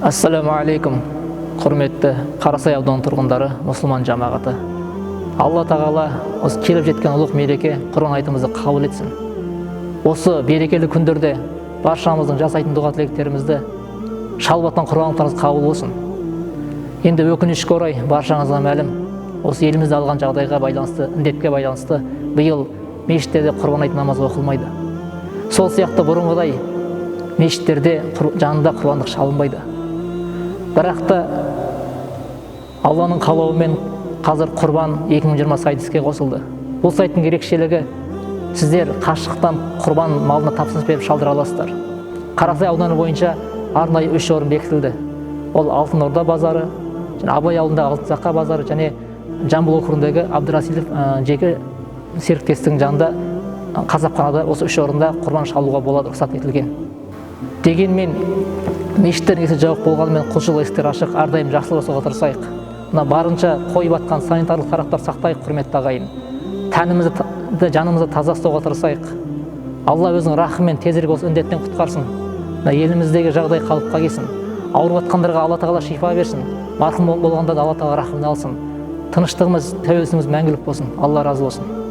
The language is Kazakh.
Ассаламу алейкум, құрметті Қарасай ауданы тұрғындары, мұсылман жамағаты. Алла тағала осы келіп жеткен ұлық мереке Құран айтымызды қабыл етсін. Осы берекелі күндерде баршамыздың жасайтын дұға тілектерімізді шалбаттан құрбандықтарыңыз қабыл болсын. Енді өкінішке орай баршаңызға мәлім, осы елімізде алған жағдайға байланысты, індетке байланысты биыл мешіттерде құрбан айт намазы оқылмайды. Сол сияқты бұрынғыдай мешіттерде жанында құрбандық шалынбайды. Бірақ та Алланың қалауымен қазір құрбан 2020 сайты іске қосылды. Бұл сайттың ерекшелігі, сіздер қашықтан құрбан малына тапсырыс беріп шалдыра аласыздар. Қарасай ауданы бойынша арнайы 3 орын бекітілді. Ол Алтын Орда базары, Абай ауылындағы Алтын Сақа базары және Жамбыл округіндегі Абдырасилов жеке серіктестігінің жанында қасапханада осы 3 орында құрбан шалуға болады, рұқсат етілген. Дегенмен мешіттердің есі жауып болғанымен құлшылық есіктер ашық, әрдайым жақсылық жасауға тырысайық. Мына барынша қойып атқан санитарлық талаптар сақтайық, құрметті ағайын. Тәнімізді, жанымызды таза ұстауға тырысайық. Алла өзінің рахымымен тезірек осы індеттен құтқарсын. Еліміздегі жағдай қалыпқа келсін. Ауырып жатқандарға Алла тағала шифа берсін. Марқұм болғанда да Алла тағала рахымын алсын. Тыныштығымыз, тәуелсіздігіміз мәңгілік болсын. Алла разы болсын.